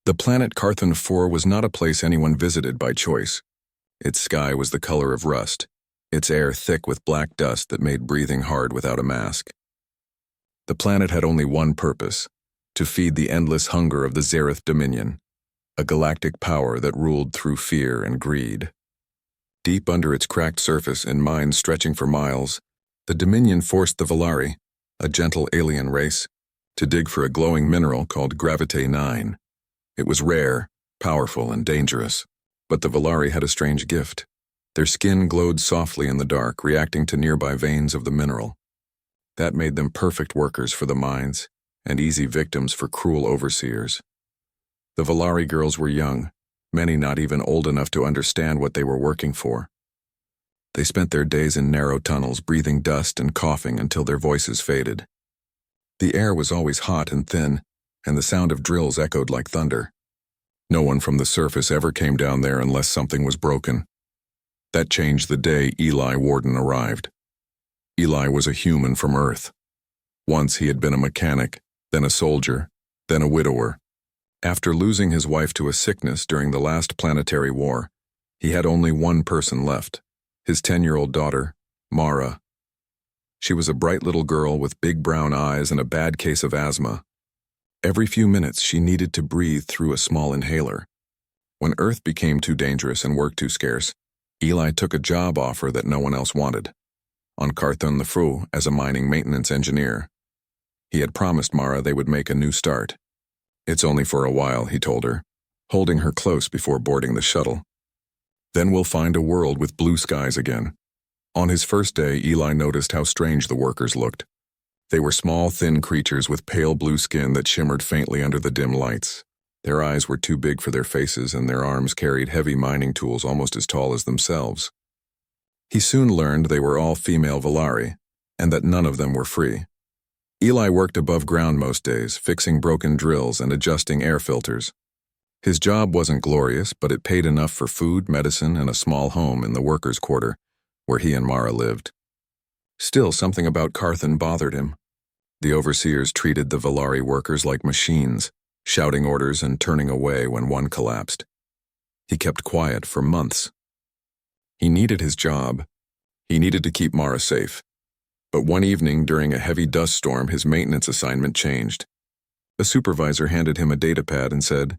The planet Carthon IV was not a place anyone visited by choice. Its sky was the color of rust, its air thick with black dust that made breathing hard without a mask. The planet had only one purpose: to feed the endless hunger of the Zareth Dominion, a galactic power that ruled through fear and greed. Deep under its cracked surface, in mines stretching for miles, the Dominion forced the Volari, a gentle alien race, to dig for a glowing mineral called Gravite 9. It was rare, powerful, and dangerous, but the Volari had a strange gift. Their skin glowed softly in the dark, reacting to nearby veins of the mineral. That made them perfect workers for the mines, and easy victims for cruel overseers. The Volari girls were young, many not even old enough to understand what they were working for. They spent their days in narrow tunnels, breathing dust and coughing until their voices faded. The air was always hot and thin, and the sound of drills echoed like thunder. No one from the surface ever came down there unless something was broken. That changed the day Eli Warden arrived. Eli was a human from Earth. Once he had been a mechanic, then a soldier, then a widower. After losing his wife to a sickness during the last planetary war, he had only one person left, his 10-year-old daughter, Mara. She was a bright little girl with big brown eyes and a bad case of asthma. Every few minutes she needed to breathe through a small inhaler. When Earth became too dangerous and work too scarce, Eli took a job offer that no one else wanted, on Carthon IV as a mining maintenance engineer. He had promised Mara they would make a new start. "It's only for a while," he told her, holding her close before boarding the shuttle. "Then we'll find a world with blue skies again." On his first day, Eli noticed how strange the workers looked. They were small, thin creatures with pale blue skin that shimmered faintly under the dim lights. Their eyes were too big for their faces, and their arms carried heavy mining tools almost as tall as themselves. He soon learned they were all female Volari, and that none of them were free. Eli worked above ground most days, fixing broken drills and adjusting air filters. His job wasn't glorious, but it paid enough for food, medicine, and a small home in the workers' quarter, where he and Mara lived. Still, something about Carthon bothered him. The overseers treated the Volari workers like machines, shouting orders and turning away when one collapsed. He kept quiet for months. He needed his job. He needed to keep Mara safe. But one evening during a heavy dust storm, his maintenance assignment changed. A supervisor handed him a datapad and said,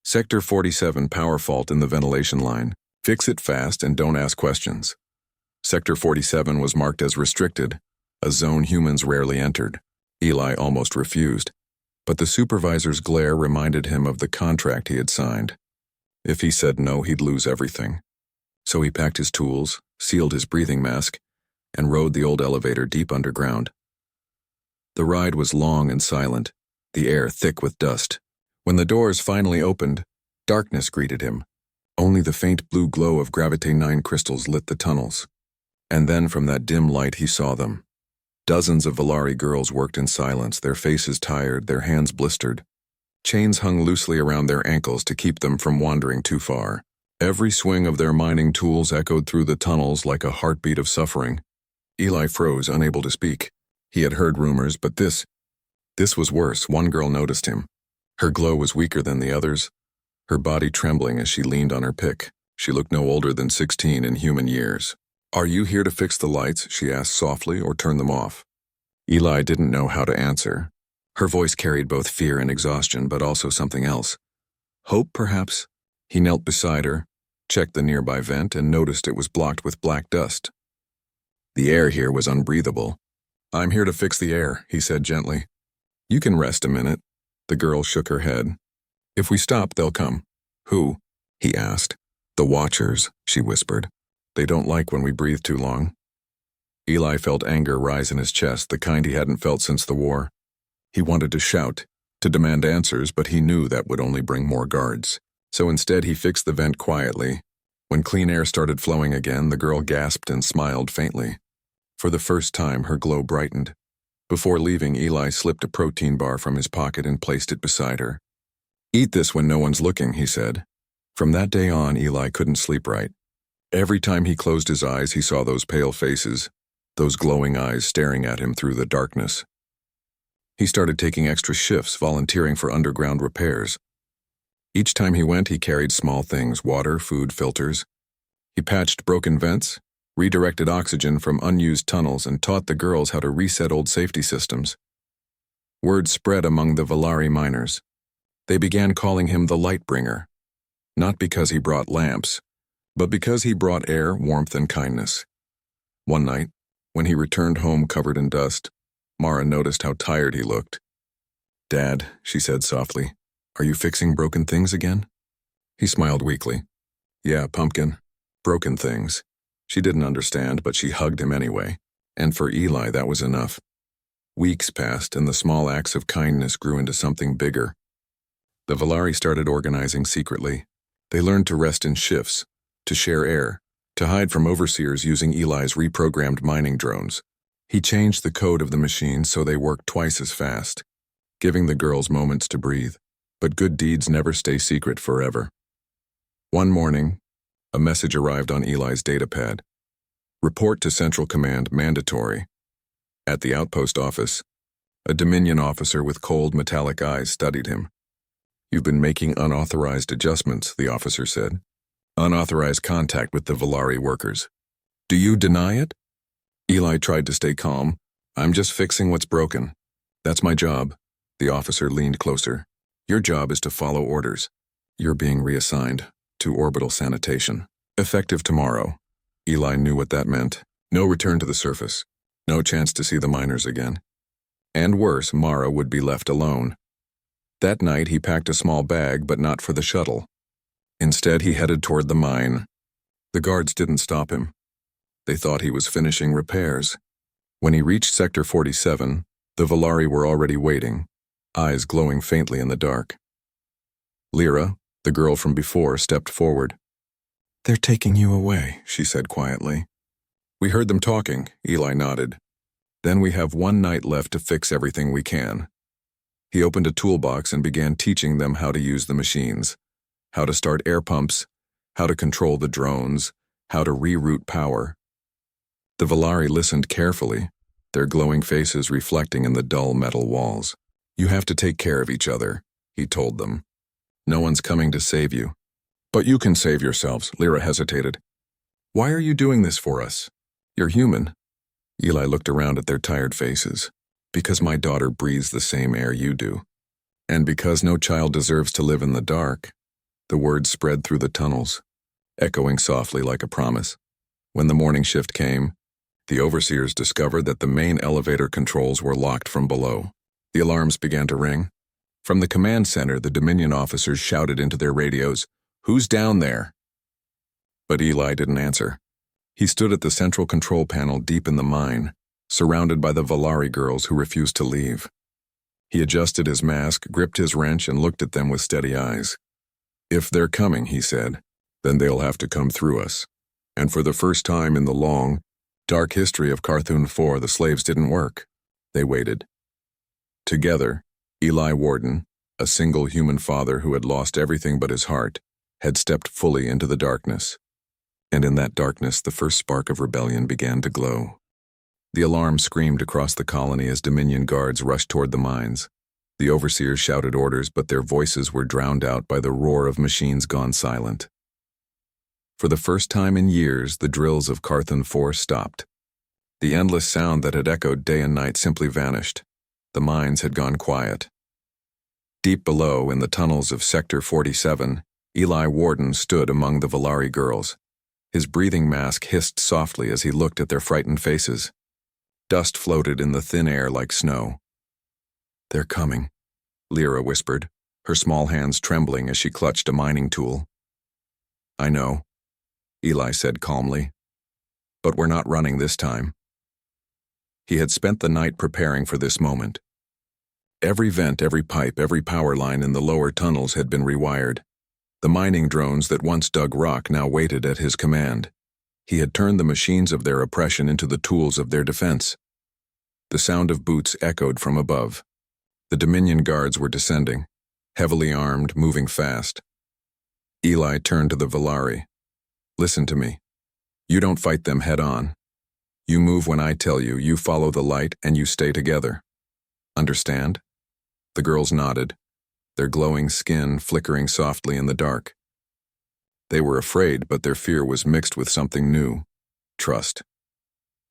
"Sector 47 power fault in the ventilation line. Fix it fast and don't ask questions." Sector 47 was marked as restricted, a zone humans rarely entered. Eli almost refused, but the supervisor's glare reminded him of the contract he had signed. If he said no, he'd lose everything. So he packed his tools, sealed his breathing mask, and rode the old elevator deep underground. The ride was long and silent, the air thick with dust. When the doors finally opened, darkness greeted him. Only the faint blue glow of Gravite 9 crystals lit the tunnels. And then from that dim light he saw them. Dozens of Volari girls worked in silence, their faces tired, their hands blistered. Chains hung loosely around their ankles to keep them from wandering too far. Every swing of their mining tools echoed through the tunnels like a heartbeat of suffering. Eli froze, unable to speak. He had heard rumors, but this was worse. One girl noticed him. Her glow was weaker than the others, her body trembling as she leaned on her pick. She looked no older than 16 in human years. "Are you here to fix the lights?" she asked softly, "or turn them off?" Eli didn't know how to answer. Her voice carried both fear and exhaustion, but also something else. Hope, perhaps? He knelt beside her, checked the nearby vent, and noticed it was blocked with black dust. The air here was unbreathable. "I'm here to fix the air," he said gently. "You can rest a minute." The girl shook her head. "If we stop, they'll come." "Who?" he asked. "The Watchers," she whispered. "They don't like when we breathe too long." Eli felt anger rise in his chest, the kind he hadn't felt since the war. He wanted to shout, to demand answers, but he knew that would only bring more guards. So instead he fixed the vent quietly. When clean air started flowing again, the girl gasped and smiled faintly. For the first time, her glow brightened. Before leaving, Eli slipped a protein bar from his pocket and placed it beside her. "Eat this when no one's looking," he said. From that day on, Eli couldn't sleep right. Every time he closed his eyes, he saw those pale faces, those glowing eyes staring at him through the darkness. He started taking extra shifts, volunteering for underground repairs. Each time he went, he carried small things, water, food, filters. He patched broken vents, redirected oxygen from unused tunnels, and taught the girls how to reset old safety systems. Word spread among the Valari miners. They began calling him the Light Bringer, not because he brought lamps, but because he brought air, warmth, and kindness. One night, when he returned home covered in dust, Mara noticed how tired he looked. "Dad," she said softly, "are you fixing broken things again?" He smiled weakly. "Yeah, pumpkin. Broken things." She didn't understand, but she hugged him anyway, and for Eli that was enough. Weeks passed, and the small acts of kindness grew into something bigger. The Valari started organizing secretly. They learned to rest in shifts, to share air, to hide from overseers using Eli's reprogrammed mining drones. He changed the code of the machines so they worked twice as fast, giving the girls moments to breathe. But good deeds never stay secret forever. One morning, a message arrived on Eli's datapad. "Report to Central Command, mandatory." At the outpost office, a Dominion officer with cold, metallic eyes studied him. "You've been making unauthorized adjustments," the officer said. "Unauthorized contact with the Valari workers. Do you deny it?" Eli tried to stay calm. "I'm just fixing what's broken. That's my job." The officer leaned closer. "Your job is to follow orders. You're being reassigned to orbital sanitation. Effective tomorrow." Eli knew what that meant. No return to the surface. No chance to see the miners again. And worse, Mara would be left alone. That night he packed a small bag, but not for the shuttle. Instead, he headed toward the mine. The guards didn't stop him. They thought he was finishing repairs. When he reached Sector 47, the Valari were already waiting, eyes glowing faintly in the dark. Lyra, the girl from before, stepped forward. "They're taking you away," she said quietly. "We heard them talking," Eli nodded. "Then we have one night left to fix everything we can." He opened a toolbox and began teaching them how to use the machines, how to start air pumps, how to control the drones, how to reroute power. The Valari listened carefully, their glowing faces reflecting in the dull metal walls. "You have to take care of each other," he told them. "No one's coming to save you." "But you can save yourselves," Lyra hesitated. "Why are you doing this for us? You're human." Eli looked around at their tired faces. "Because my daughter breathes the same air you do. And because no child deserves to live in the dark." The words spread through the tunnels, echoing softly like a promise. When the morning shift came, the overseers discovered that the main elevator controls were locked from below. The alarms began to ring. From the command center, the Dominion officers shouted into their radios, "Who's down there?" But Eli didn't answer. He stood at the central control panel deep in the mine, surrounded by the Valari girls who refused to leave. He adjusted his mask, gripped his wrench, and looked at them with steady eyes. "If they're coming," he said, "then they'll have to come through us." And for the first time in the long, dark history of Carthon 4, the slaves didn't work. They waited. Together, Eli Warden, a single human father who had lost everything but his heart, had stepped fully into the darkness. And in that darkness, the first spark of rebellion began to glow. The alarm screamed across the colony as Dominion guards rushed toward the mines. The overseers shouted orders, but their voices were drowned out by the roar of machines gone silent. For the first time in years, the drills of Carthon 4 stopped. The endless sound that had echoed day and night simply vanished. The mines had gone quiet. Deep below, in the tunnels of Sector 47, Eli Warden stood among the Valari girls. His breathing mask hissed softly as he looked at their frightened faces. Dust floated in the thin air like snow. "They're coming," Lyra whispered, her small hands trembling as she clutched a mining tool. "I know," Eli said calmly. "But we're not running this time." He had spent the night preparing for this moment. Every vent, every pipe, every power line in the lower tunnels had been rewired. The mining drones that once dug rock now waited at his command. He had turned the machines of their oppression into the tools of their defense. The sound of boots echoed from above. The Dominion guards were descending, heavily armed, moving fast. Eli turned to the Valari. "Listen to me. You don't fight them head on. You move when I tell you, you follow the light, and you stay together. Understand?" The girls nodded. their glowing skin flickering softly in the dark. They were afraid, but their fear was mixed with something new: trust.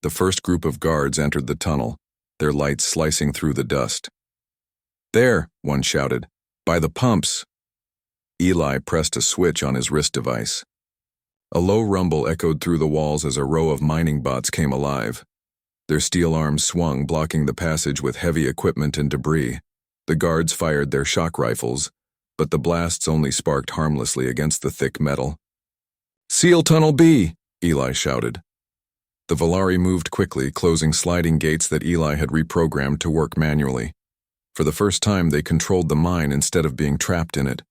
The first group of guards entered the tunnel, their lights slicing through the dust. "There," one shouted. "By the pumps." Eli pressed a switch on his wrist device. A low rumble echoed through the walls as a row of mining bots came alive. Their steel arms swung, blocking the passage with heavy equipment and debris. The guards fired their shock rifles, but the blasts only sparked harmlessly against the thick metal. "Seal Tunnel B!" Eli shouted. The Volari moved quickly, closing sliding gates that Eli had reprogrammed to work manually. For the first time, they controlled the mine instead of being trapped in it.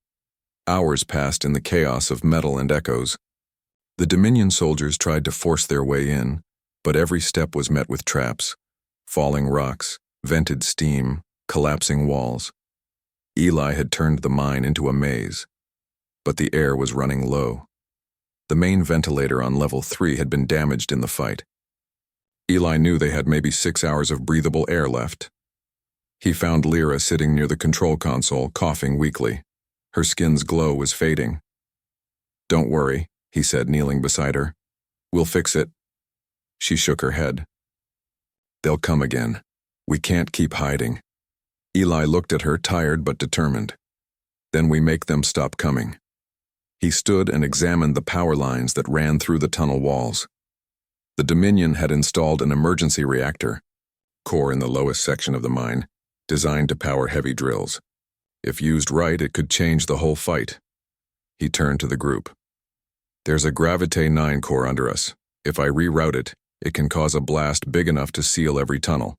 Hours passed in the chaos of metal and echoes. The Dominion soldiers tried to force their way in, but every step was met with traps: falling rocks, vented steam, collapsing walls. Eli had turned the mine into a maze, but the air was running low. The main ventilator on level 3 had been damaged in the fight. Eli knew they had maybe 6 hours of breathable air left. He found Lyra sitting near the control console, coughing weakly. Her skin's glow was fading. "Don't worry," he said, kneeling beside her. "We'll fix it." She shook her head. "They'll come again. We can't keep hiding." Eli looked at her, tired but determined. "Then we make them stop coming." He stood and examined the power lines that ran through the tunnel walls. The Dominion had installed an emergency reactor, core in the lowest section of the mine, designed to power heavy drills. If used right, it could change the whole fight. He turned to the group. "There's a Gravite 9 core under us. If I reroute it, it can cause a blast big enough to seal every tunnel.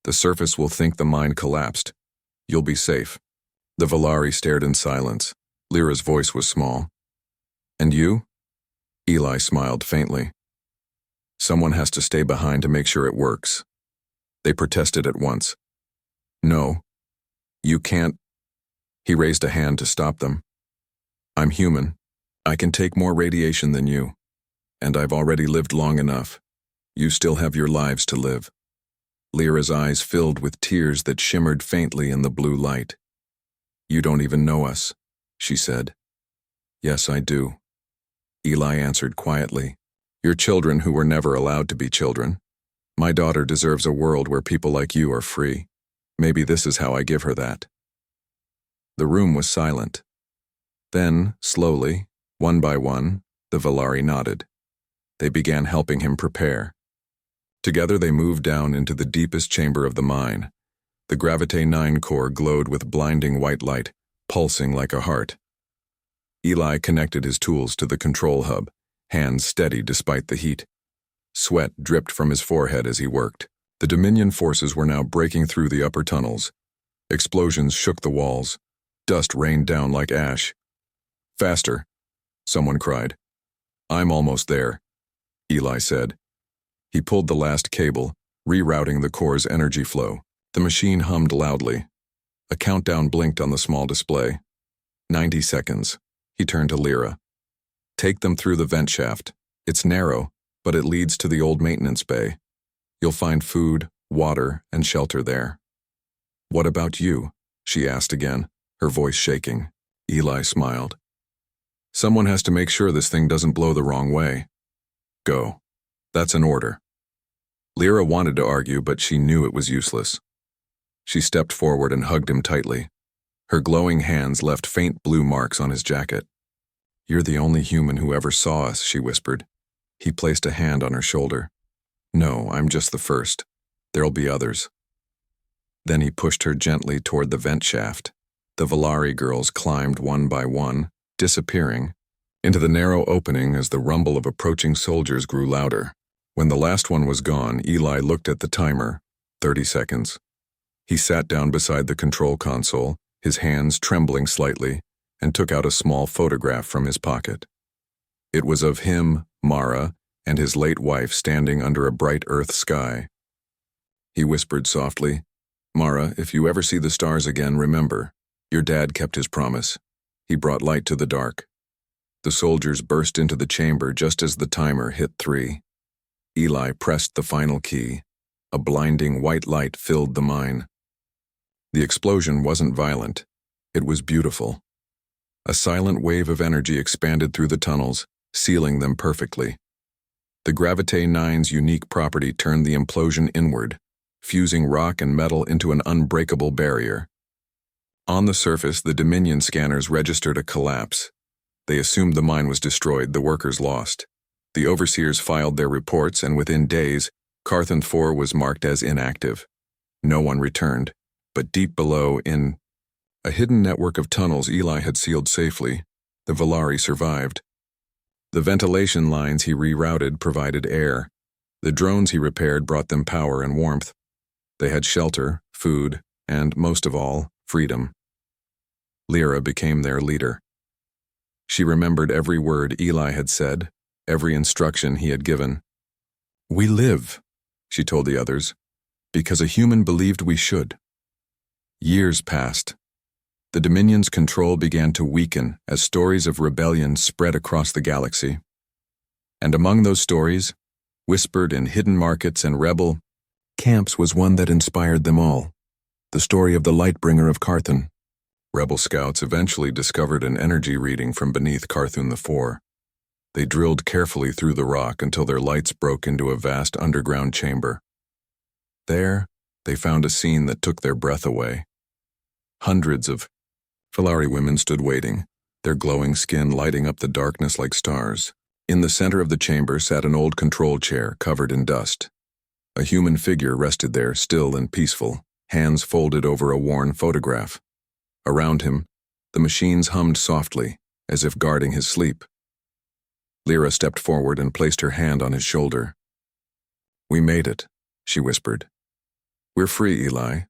The surface will think the mine collapsed. You'll be safe." The Volari stared in silence. Lyra's voice was small. "And you?" Eli smiled faintly. "Someone has to stay behind to make sure it works." They protested at once. "No. You can't." He raised a hand to stop them. "I'm human. I can take more radiation than you. And I've already lived long enough. You still have your lives to live." Lyra's eyes filled with tears that shimmered faintly in the blue light. "You don't even know us," she said. "Yes, I do," Eli answered quietly. "You're children who were never allowed to be children. My daughter deserves a world where people like you are free. Maybe this is how I give her that." The room was silent. Then, slowly, one by one, the Volari nodded. They began helping him prepare. Together they moved down into the deepest chamber of the mine. The Gravite 9 core glowed with blinding white light, pulsing like a heart. Eli connected his tools to the control hub, hands steady despite the heat. Sweat dripped from his forehead as he worked. The Dominion forces were now breaking through the upper tunnels. Explosions shook the walls. Dust rained down like ash. "Faster," someone cried. "I'm almost there," Eli said. He pulled the last cable, rerouting the core's energy flow. The machine hummed loudly. A countdown blinked on the small display. 90 seconds. He turned to Lyra. "Take them through the vent shaft. It's narrow, but it leads to the old maintenance bay. You'll find food, water, and shelter there." "What about you?" she asked again, her voice shaking. Eli smiled. "Someone has to make sure this thing doesn't blow the wrong way." "Go. That's an order." Lyra wanted to argue, but she knew it was useless. She stepped forward and hugged him tightly. Her glowing hands left faint blue marks on his jacket. "You're the only human who ever saw us," she whispered. He placed a hand on her shoulder. "No, I'm just the first. There'll be others." Then he pushed her gently toward the vent shaft. The Volari girls climbed one by one, disappearing into the narrow opening as the rumble of approaching soldiers grew louder. When the last one was gone, Eli looked at the timer. 30 seconds. He sat down beside the control console, his hands trembling slightly, and took out a small photograph from his pocket. It was of him, Mara, and his late wife standing under a bright earth sky. He whispered softly, "Mara, if you ever see the stars again, remember, your dad kept his promise. He brought light to the dark." The soldiers burst into the chamber just as the timer hit 3. Eli pressed the final key. A blinding white light filled the mine. The explosion wasn't violent. It was beautiful. A silent wave of energy expanded through the tunnels, sealing them perfectly. The Gravite 9's unique property turned the implosion inward, fusing rock and metal into an unbreakable barrier. On the surface, the Dominion scanners registered a collapse. They assumed the mine was destroyed, the workers lost. The overseers filed their reports, and within days, Carthon 4 was marked as inactive. No one returned, but deep below, in a hidden network of tunnels Eli had sealed safely, the Valari survived. The ventilation lines he rerouted provided air. The drones he repaired brought them power and warmth. They had shelter, food, and, most of all, freedom. Lyra became their leader. She remembered every word Eli had said, every instruction he had given. "We live," she told the others, "because a human believed we should." Years passed. The Dominion's control began to weaken as stories of rebellion spread across the galaxy. And among those stories, whispered in hidden markets and rebel camps, was one that inspired them all: the story of the Lightbringer of Carthon. Rebel scouts eventually discovered an energy reading from beneath Carthon 4. They drilled carefully through the rock until their lights broke into a vast underground chamber. There, they found a scene that took their breath away. Hundreds of Valari women stood waiting, their glowing skin lighting up the darkness like stars. In the center of the chamber sat an old control chair covered in dust. A human figure rested there, still and peaceful, hands folded over a worn photograph. Around him, the machines hummed softly, as if guarding his sleep. Lyra stepped forward and placed her hand on his shoulder. "We made it," she whispered. "We're free, Eli."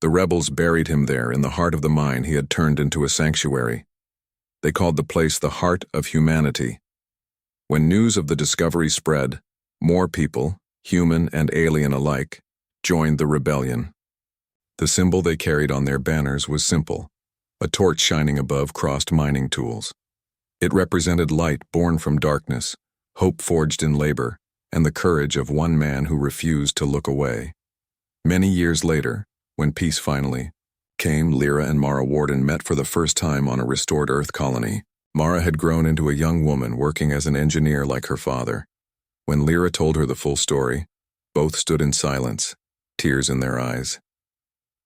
The rebels buried him there in the heart of the mine he had turned into a sanctuary. They called the place the Heart of Humanity. When news of the discovery spread, more people, human and alien alike, joined the rebellion. The symbol they carried on their banners was simple: a torch shining above crossed mining tools. It represented light born from darkness, hope forged in labor, and the courage of one man who refused to look away. Many years later, when peace finally came, Lyra and Mara Warden met for the first time on a restored Earth colony. Mara had grown into a young woman working as an engineer like her father. When Lyra told her the full story, both stood in silence, tears in their eyes.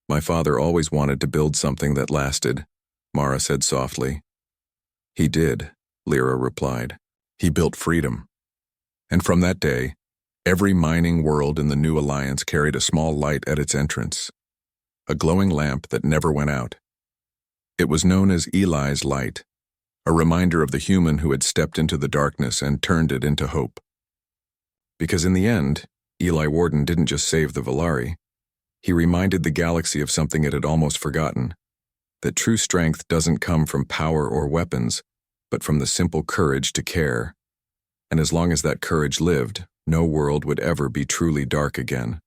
"My father always wanted to build something that lasted," Mara said softly. "He did," Lyra replied. "He built freedom." And from that day, every mining world in the new alliance carried a small light at its entrance, a glowing lamp that never went out. It was known as Eli's light, a reminder of the human who had stepped into the darkness and turned it into hope. Because in the end, Eli Warden didn't just save the Valari. He reminded the galaxy of something it had almost forgotten: that true strength doesn't come from power or weapons, but from the simple courage to care. And as long as that courage lived, no world would ever be truly dark again.